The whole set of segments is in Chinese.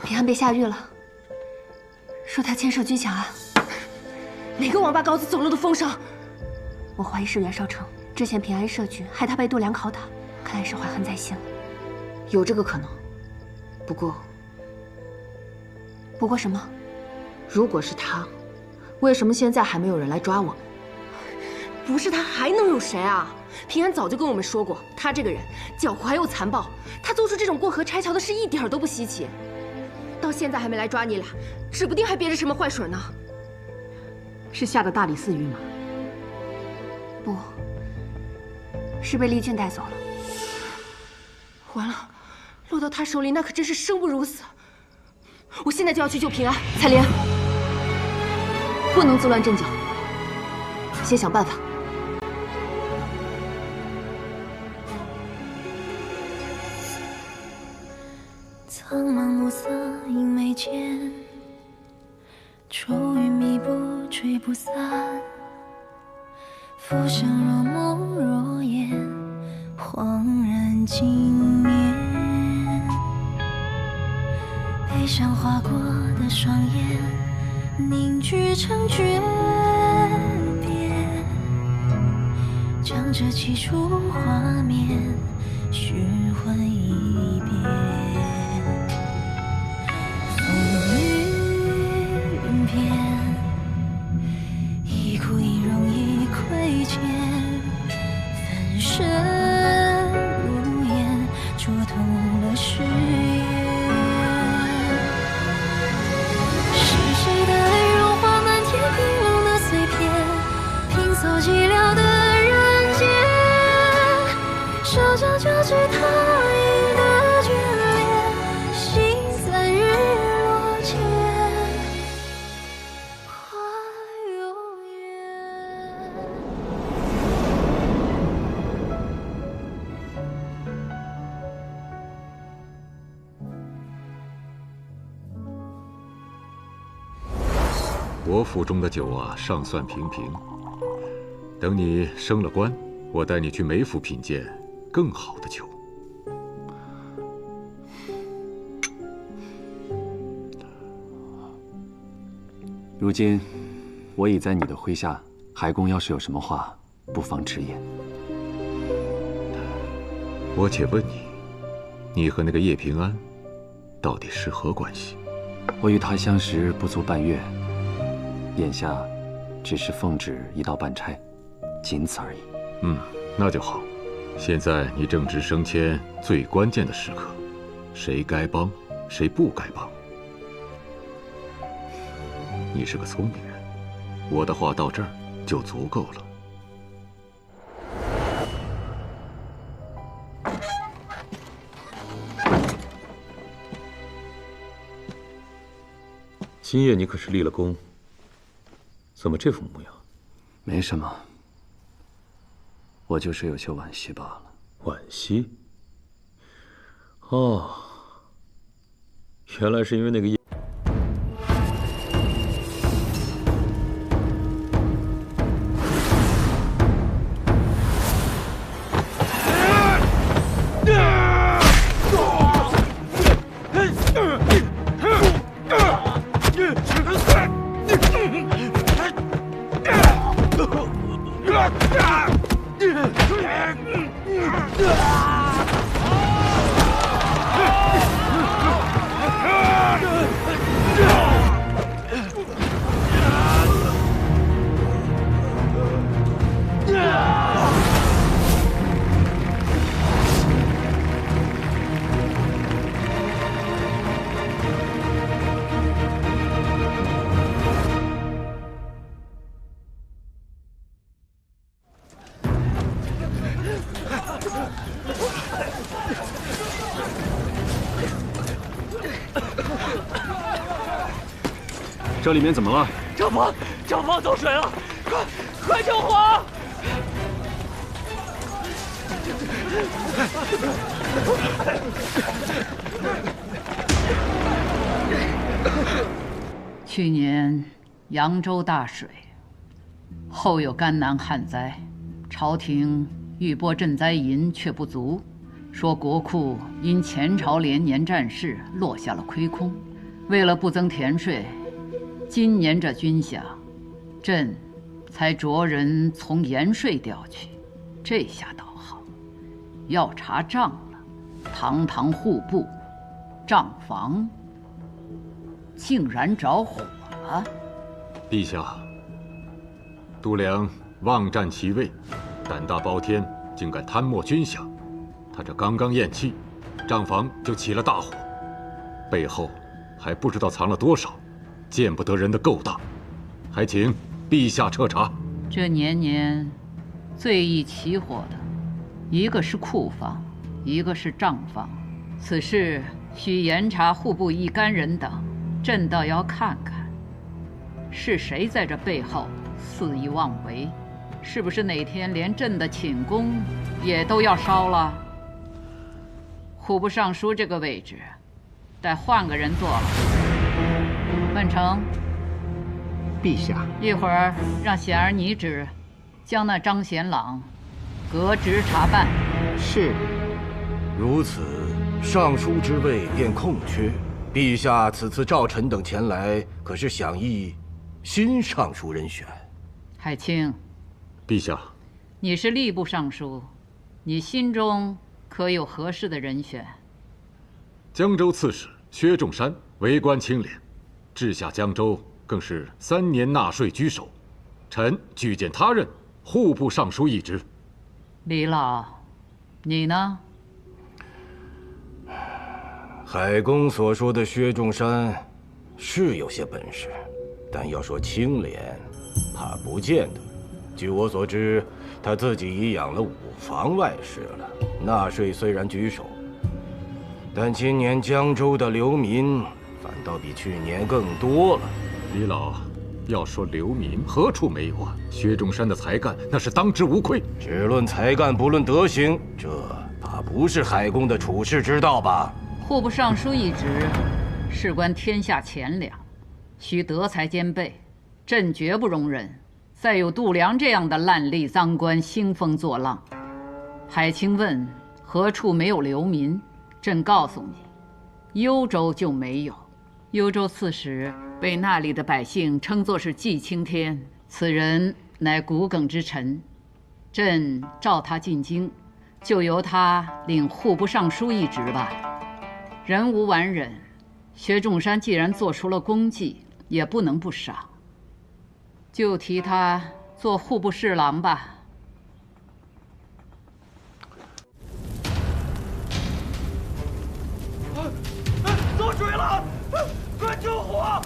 平安被下狱了，说他牵涉军饷案。哪个王八羔子走漏的风声？我怀疑是袁绍成之前平安设局，害他被度量拷打，看来是怀恨在心了。有这个可能，不过什么？如果是他，为什么现在还没有人来抓我们？不是他还能有谁啊？平安早就跟我们说过，他这个人狡猾又残暴，他做出这种过河拆桥的事一点都不稀奇。到现在还没来抓你俩，指不定还憋着什么坏水呢。是下的大理寺狱吗？不，是被丽俊带走了。完了，落到他手里那可真是生不如死。我现在就要去救平安。彩莲，不能自乱阵脚，先想办法。苍茫暮色映眉间，愁云密布吹不散，浮生若梦若魇，恍然惊眠。悲伤划过的双眼，凝聚成诀别，将这起初画面虚幻一遍。云片，一哭一荣一亏欠，粉身如烟，戳痛了誓言。是谁的泪融化漫天冰冷的碎片，拼凑寂寥的人间，手将交织他影的眷恋，心在日落前。我府中的酒啊，尚算平平。等你升了官，我带你去梅府品鉴更好的酒。如今我已在你的麾下，海公要是有什么话，不妨直言。我且问你，你和那个叶平安到底是何关系？我与他相识不足半月，眼下只是奉旨一道办差，仅此而已。那就好。现在你正值升迁最关键的时刻，谁该帮，谁不该帮。你是个聪明人，我的话到这儿就足够了。今夜你可是立了功，怎么这副模样？没什么，我就是有些惋惜罢了。惋惜？哦，原来是因为那个叶。这里面怎么了？账房走水了，快救火！去年扬州大水，后有甘南旱灾，朝廷欲拨赈灾银却不足，说国库因前朝连年战事落下了亏空，为了不增田税，今年这军饷，朕才着人从盐税调去。这下倒好，要查账了。堂堂户部账房竟然着火了！陛下，度量妄占其位，胆大包天，竟敢贪没军饷。他这刚刚咽气，账房就起了大火，背后还不知道藏了多少见不得人的勾当，还请陛下彻查。这年年最易起火的，一个是库房，一个是账房。此事需严查户部一干人等，朕倒要看看，是谁在这背后肆意妄为？是不是哪天连朕的寝宫也都要烧了？户部尚书这个位置，得换个人做了。万成，陛下，一会儿让贤儿拟旨，将那张贤朗革职查办。是。如此，尚书之位便空缺。陛下此次召臣等前来，可是想议新尚书人选？海清，陛下，你是吏部尚书，你心中可有合适的人选？江州刺史薛仲山为官清廉，治下江州更是3年纳税居首，臣举荐他任户部尚书一职。李老，你呢？海公所说的薛仲山是有些本事，但要说清廉，怕不见得。据我所知，他自己已养了5房外室了，纳税虽然居首，但今年江州的流民反倒比去年更多了。李老，要说流民，何处没有啊？薛仲山的才干那是当之无愧。只论才干，不论德行，这怕不是海公的处世之道吧？户部尚书一职，事关天下钱粮，需德才兼备。朕绝不容忍再有度量这样的烂吏赃官兴风作浪。海清问何处没有流民，朕告诉你，幽州就没有。幽州刺史被那里的百姓称作是祭青天，此人乃骨梗之臣。朕召他进京，就由他领户部尚书一职吧。人无完人，薛仲山既然做出了功绩，也不能不赏。就提他做户部侍郎吧。遭水了！快救火！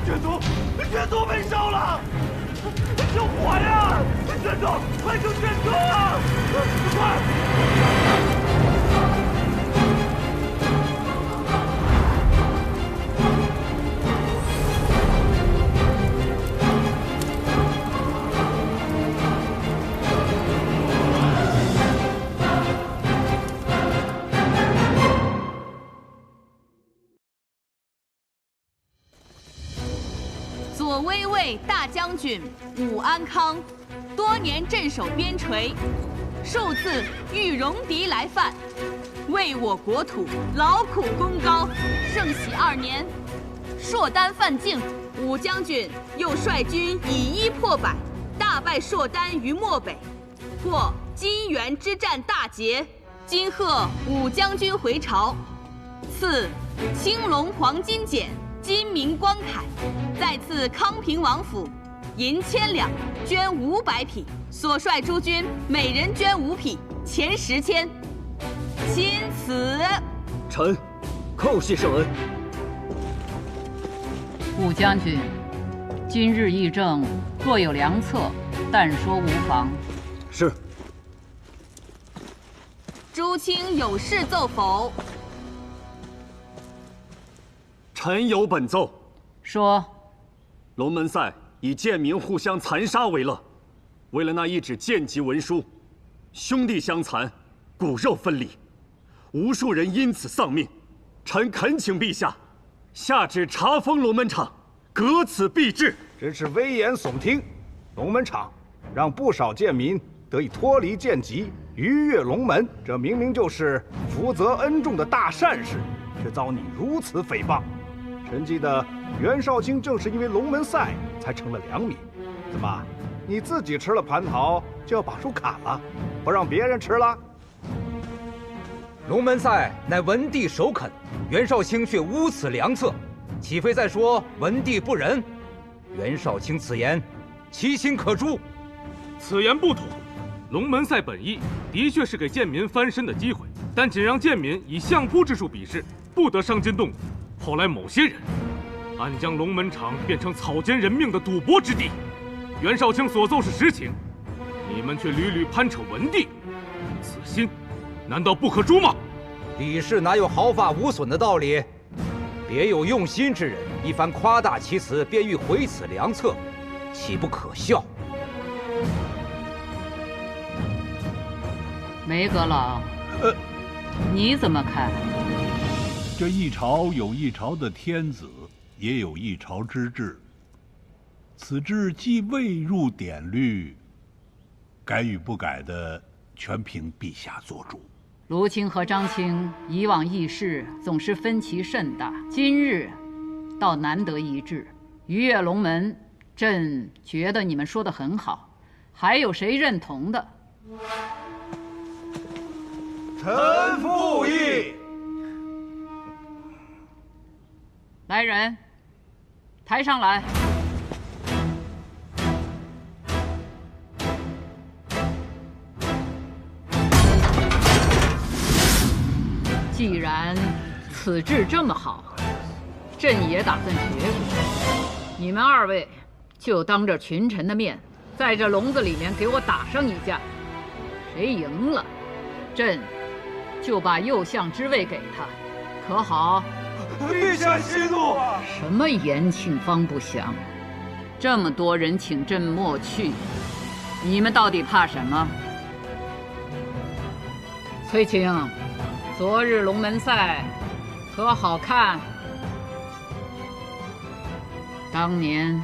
卷宗被烧了！救火呀！卷宗，快救卷宗啊！快！左威卫大将军武安康，多年镇守边陲，数次遇戎狄来犯，为我国土劳苦功高。圣喜2年，硕丹犯境，武将军又率军以1破百，大败硕丹于漠北，获金元之战大捷。今贺武将军回朝，赐青龙黄金简。金明光铠，再赐康平王府银1000两，绢500匹，所率诸军每人绢5匹，钱10千。钦此。臣叩谢圣恩。武将军，今日议政若有良策，但说无妨。是。诸卿有事奏否？臣有本奏。说。龙门赛以贱民互相残杀为乐，为了那一纸贱籍文书，兄弟相残，骨肉分离，无数人因此丧命。臣恳请陛下下旨查封龙门场，革此弊制。真是危言耸听！龙门场让不少贱民得以脱离贱籍，逾越龙门，这明明就是福泽恩重的大善事，却遭你如此诽谤。臣记得袁绍卿正是因为龙门赛才成了良民。怎么，你自己吃了蟠桃就要把树砍了，不让别人吃了？龙门赛乃文帝首肯，袁绍卿却污此良策，岂非在说文帝不仁？袁绍卿此言，其心可诛。此言不妥。龙门赛本意的确是给贱民翻身的机会，但仅让贱民以相扑之术比试，不得伤筋动骨。后来某些人暗将龙门场变成草菅人命的赌博之地。袁绍卿所奏是实情，你们却屡屡攀扯文帝，此心难道不可诛吗？李氏哪有毫发无损的道理？别有用心之人一番夸大其词，便欲毁此良策，岂不可笑？梅阁老，你怎么看？这一朝有一朝的天子，也有一朝之治。此制既未入典律，改与不改的，全凭陛下做主。卢青和张青以往议事总是分歧甚大，今日倒难得一致。逾越龙门，朕觉得你们说得很好，还有谁认同的？臣附议。来人，抬上来。既然此制这么好，朕也打算学学。你们2位就当着群臣的面，在这笼子里面给我打上一架。谁赢了，朕就把右相之位给他，可好？陛下息怒！什么延庆方不祥？这么多人请朕莫去，你们到底怕什么？翠青，昨日龙门赛可好看？当年